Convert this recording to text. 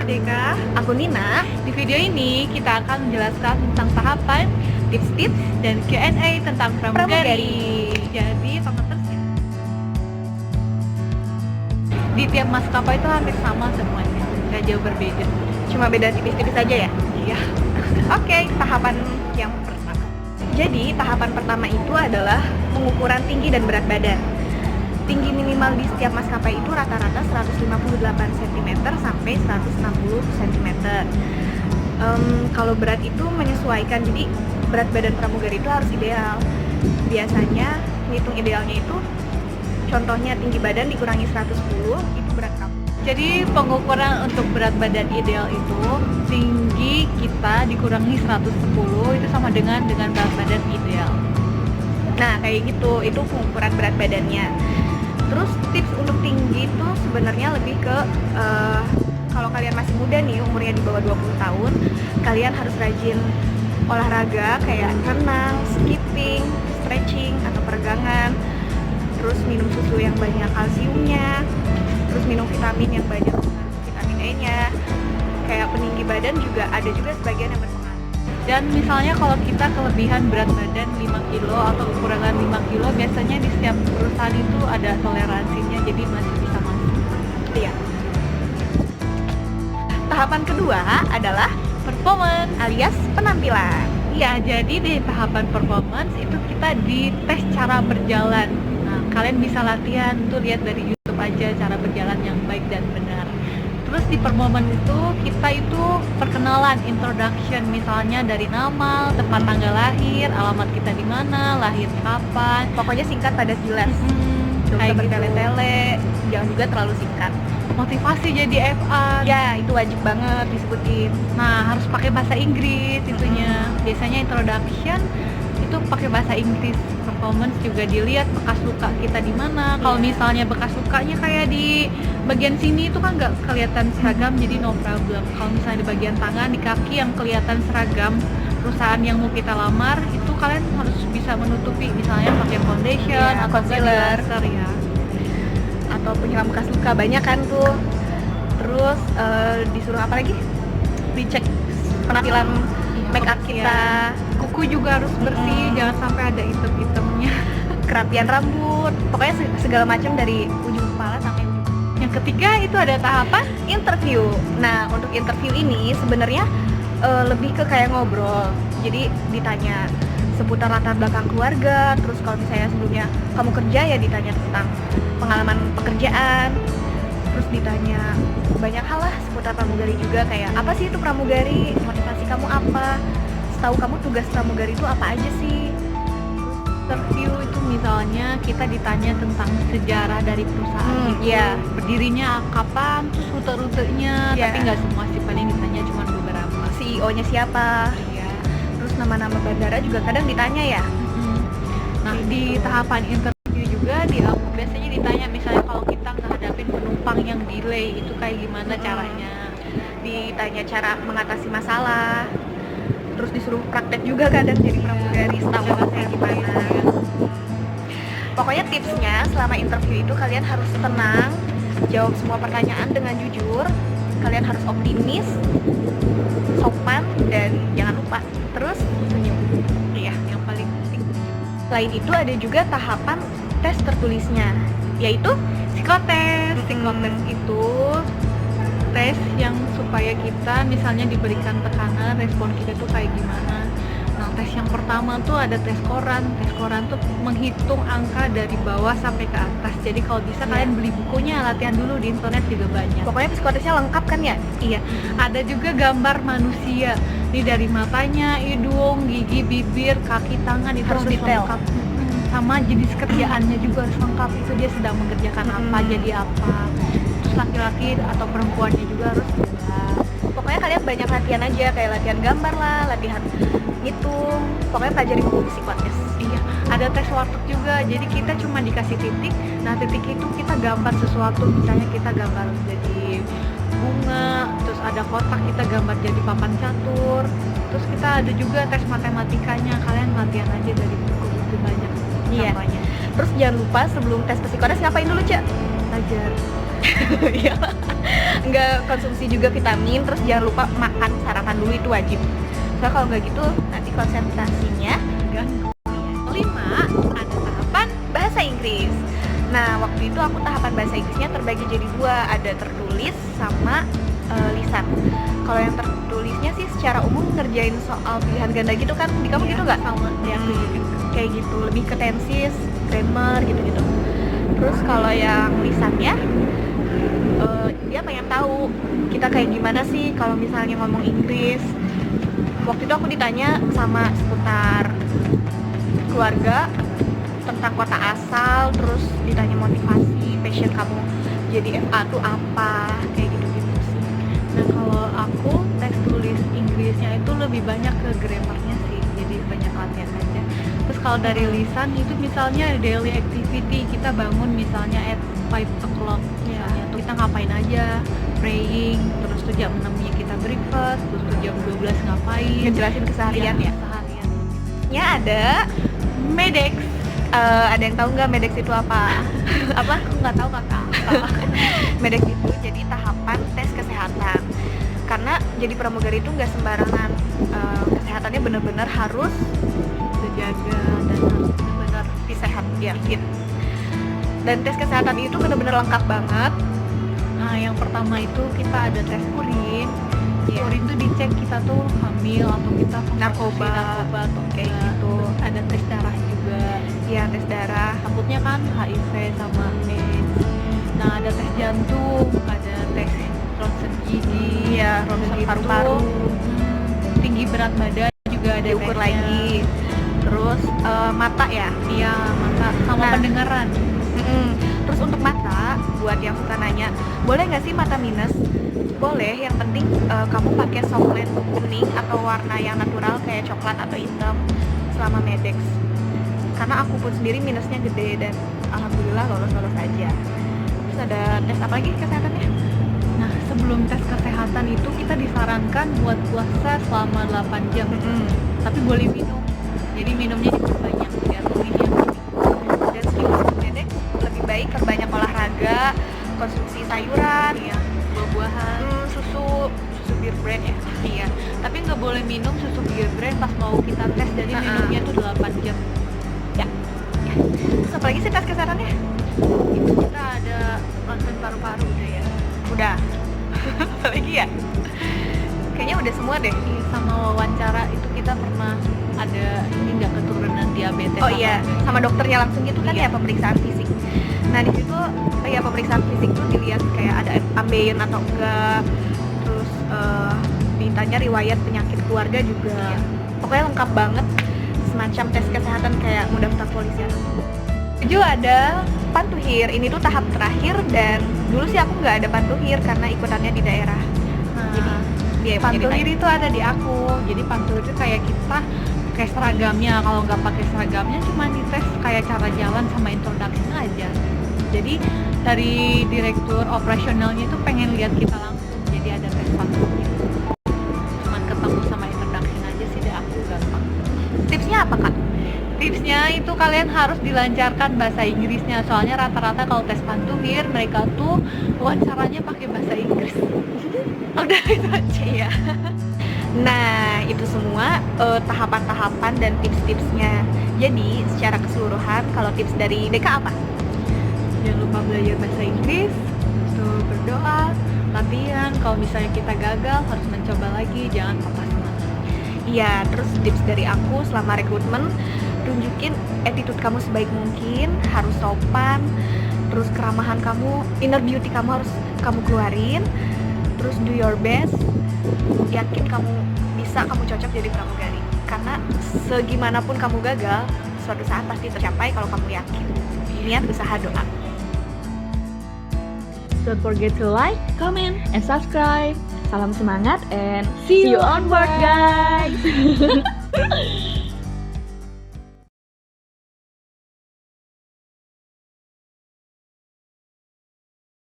Deka. Aku Nina. Di video ini kita akan menjelaskan tentang tahapan, tips-tips, dan Q&A tentang pramugari. Jadi teman-teman, di tiap maskapai itu hampir sama semuanya, nggak jauh berbeda. Cuma beda tipis-tipis aja ya? Iya. Oke, tahapan yang pertama. Jadi, tahapan pertama itu adalah pengukuran tinggi dan berat badan. Tinggi minimal di setiap maskapai itu rata-rata 158 cm sampai 160 cm. Kalau berat itu menyesuaikan, jadi berat badan pramugari itu harus ideal. Biasanya, ngitung idealnya itu, contohnya tinggi badan dikurangi 110, itu berat kamu. Jadi pengukuran untuk berat badan ideal itu tinggi kita dikurangi 110 itu sama dengan berat badan ideal. Nah kayak gitu, itu pengukuran berat badannya. Terus tips untuk tinggi itu sebenarnya lebih ke kalau kalian masih muda nih, umurnya di bawah 20 tahun, kalian harus rajin olahraga kayak renang, skipping, stretching atau peregangan. Terus minum susu yang banyak kalsiumnya, terus minum vitamin yang banyak vitamin E-nya. Kayak peninggi badan juga ada juga sebagian yang berpengaruh. Dan misalnya kalau kita kelebihan berat badan 5 kilo atau kekurangan 5 kilo, biasanya di setiap perusahaan itu ada toleransinya, jadi masih bisa masuk. Iya. Tahapan kedua adalah Performance alias penampilan. Iya, jadi di tahapan performance itu kita dites cara berjalan. Nah, kalian bisa latihan tuh, lihat dari YouTube aja cara berjalan yang baik dan benar. Terus di performance itu kita itu perkenalan, introduction, misalnya dari nama, tempat tanggal lahir, alamat kita di mana, lahir kapan. Pokoknya singkat padat jelas. Gak usah Kayak gitu. bertele-tele, jangan juga terlalu singkat. Motivasi jadi FA. Ya, itu wajib banget disebutin. Nah, harus pakai bahasa Inggris itunya. Biasanya introduction itu pakai bahasa Inggris. Performance juga dilihat bekas luka kita di mana. Kalau misalnya bekas lukanya kayak di bagian sini itu kan nggak kelihatan seragam, jadi no problem. Kalau misalnya di bagian tangan, di kaki yang kelihatan seragam perusahaan yang mau kita lamar, itu kalian harus bisa menutupi, misalnya pakai foundation atau concealer ya. Atau penyiram bekas luka, banyak kan tuh. Terus disuruh apa lagi? Dicek penampilan make up kita. Kuku juga harus bersih, jangan sampai ada item-itemnya. Kerapian rambut, pokoknya segala macam dari ujung kepala sampai ujung. Yang ketiga itu ada tahapan Interview. Nah, untuk interview ini sebenarnya lebih ke kayak ngobrol. Jadi ditanya seputar latar belakang keluarga, terus kalau misalnya sebelumnya kamu kerja ya ditanya tentang pengalaman pekerjaan, terus ditanya banyak hal lah seputar pramugari juga, kayak apa sih itu pramugari, motivasi kamu apa, setahu kamu tugas pramugari itu apa aja sih. interview itu misalnya kita ditanya tentang sejarah dari perusahaan itu, iya. berdirinya kapan, terus rute-rutenya, Iya. tapi nggak semua sih, paling ditanya cuma beberapa. CEO-nya siapa, Iya. terus nama-nama bandara juga kadang ditanya ya. Nah, di tahapan interview juga biasanya ditanya misalnya kalau kita ngehadapin penumpang yang delay itu kayak gimana caranya. Ditanya cara mengatasi masalah, terus disuruh praktek juga kadang jadi pramugari, setahu kayak gimana. Pokoknya tipsnya selama interview itu kalian harus tenang, jawab semua pertanyaan dengan jujur, kalian harus optimis, sopan, dan jangan lupa terus senyum. Iya, yang paling penting. Selain itu ada juga tahapan tes tertulisnya, yaitu Psikotes. Psikotes itu tes yang supaya kita misalnya diberikan tekanan, respon kita tuh kayak gimana. Nah, tes yang pertama tuh ada tes koran. Tes koran tuh menghitung angka dari bawah sampai ke atas. Jadi kalau bisa kalian beli bukunya, latihan dulu, di internet juga banyak. pokoknya psikotesnya lengkap kan ya? Iya, ada juga gambar manusia. Ini dari matanya, hidung, gigi, bibir, kaki, tangan, itu Harus harus detail. lengkap. Sama jenis kerjaannya juga harus lengkap. Itu dia sedang mengerjakan apa, jadi apa. Terus laki-laki atau perempuannya juga harus jelas. Pokoknya kalian banyak latihan aja, kayak latihan gambar lah, latihan ngitung, pokoknya pelajari buku psikotes. Iya, ada tes warteg juga. Jadi kita cuma dikasih titik. Nah, titik itu kita gambar sesuatu. Misalnya kita gambar jadi bunga, terus ada kotak kita gambar jadi papan catur. Terus kita ada juga tes matematikanya. Kalian latihan aja dari buku-buku banyak. Iya. Contohnya. Terus jangan lupa sebelum tes psikotes ngapain dulu, Cak? Belajar. Iya. Nggak konsumsi juga vitamin, terus jangan lupa makan sarapan dulu, itu wajib. Soalnya kalau nggak gitu nanti konsentrasinya ganggu. Kelima, ada tahapan bahasa Inggris. Nah, waktu itu aku tahapan bahasa Inggrisnya terbagi jadi dua, ada tertulis sama lisan. Kalau yang tertulisnya sih secara umum ngerjain soal pilihan ganda gitu kan, di kamu gitu nggak? Sama yang Kayak gitu, lebih ke tenses, grammar gitu-gitu. Terus kalau yang lisannya, dia pengen tahu kita kayak gimana sih kalau misalnya ngomong Inggris. Waktu itu aku ditanya sama seputar keluarga, tentang kota asal, terus ditanya motivasi, passion kamu jadi FA tuh apa, kayak gitu-gitu sih. Nah kalau aku tes tulis Inggrisnya itu lebih banyak ke grammarnya sih, jadi banyak latihan aja. Terus kalau dari lisan itu misalnya daily activity, kita bangun misalnya at 5 o'clock misalnya, tuh kita ngapain aja, praying, terus tuh jam 6-nya kita breakfast, terus tuh jam 12 ngapain, Ngejelasin keseharian ya. Seharian. Ya ada Medex. ada yang tahu nggak Medex itu apa? Apa? Aku nggak tahu kakak. Medex itu jadi tahapan tes kesehatan. Karena jadi pramugari itu nggak sembarangan, kesehatannya benar-benar harus Terjaga dan harus benar-benar sehat, ya fit. Dan tes kesehatan itu benar-benar lengkap banget. Nah, yang pertama itu kita ada tes urin. Iya. Urin tuh dicek kita tuh hamil atau kita konsumsi Narkoba atau kayak enggak. gitu. Terus ada tes darah juga. Ya, tes darah. Takutnya kan HIV sama AIDS. Nah, ada tes jantung, ada tes ronsen gigi, Iya, ronsen gitu. paru-paru. Tinggi berat badan juga ada Diukur tesnya. lagi. Terus mata ya. Iya, mata sama Nah. pendengaran. Terus untuk mata, buat yang suka nanya, boleh nggak sih mata minus? Boleh, yang penting kamu pakai soft lens kuning atau warna yang natural kayak coklat atau hitam selama Medex. Karena aku pun sendiri minusnya gede dan alhamdulillah lolos-lolos aja. Terus ada tes apa lagi kesehatannya? Nah, sebelum tes kesehatan itu kita disarankan buat puasa selama 8 jam. Tapi boleh minum. Jadi minumnya cukup banyak biar urinnya Dan sebelum Medex lebih baik perbanyak olahraga, konsumsi sayuran, ya, buah-buahan. susu bir brand ya. Iya, tapi nggak boleh minum susu Beer Brand pas mau kita tes. Jadi minumnya tuh 8 jam. Terus apa lagi sih tes kesehatannya? Itu kita ada ronsen paru-paru udah ya. Udah. Apa lagi ya? Kayaknya udah semua deh. Iya, sama wawancara itu kita pernah ada ini nggak keturunan diabetes. Oh iya, sama dokternya langsung gitu kan Iya. ya, pemeriksaan fisik. Nah di situ ya pemeriksaan fisik tuh dilihat kayak ada ambeien atau enggak, terus ditanya riwayat penyakit keluarga juga. Iya. Pokoknya lengkap banget, semacam tes kesehatan kayak mau daftar polisi. 7 ada pantuhir. Ini tuh tahap terakhir dan dulu sih aku nggak ada pantuhir karena ikutannya di daerah. Jadi Nah, dia pantuhir itu ada di aku. Jadi pantuhir itu kayak kita pakai seragamnya. Kalau nggak pakai seragamnya cuma dites kayak cara jalan sama introduction aja. Jadi dari direktur operasionalnya itu pengen lihat kita langsung. Jadi ada tes pantuhir. Cuman ketemu sama introduction aja sih deh, aku gampang. Tipsnya apa kak? Tipsnya itu kalian harus dilancarkan bahasa Inggrisnya. Soalnya rata-rata kalau tes pantuhir mereka tuh wawancaranya pakai bahasa Inggris. Udah itu aja ya. Nah, itu semua tahapan-tahapan dan tips-tipsnya. Jadi, secara keseluruhan, kalau tips dari Deka apa? Jangan lupa belajar bahasa Inggris, tuh berdoa, latihan. Kalau misalnya kita gagal harus mencoba lagi, jangan patah semangat. Iya, terus tips dari aku selama rekrutmen, tunjukin attitude kamu sebaik mungkin, harus sopan, terus keramahan kamu, inner beauty kamu harus kamu keluarin, terus do your best, yakin kamu bisa, kamu cocok jadi pramugari. Karena segimanapun kamu gagal, suatu saat pasti tercapai kalau kamu yakin. Niat, usaha, doa. Don't forget to like, comment, and subscribe. Salam semangat and see you on board, guys!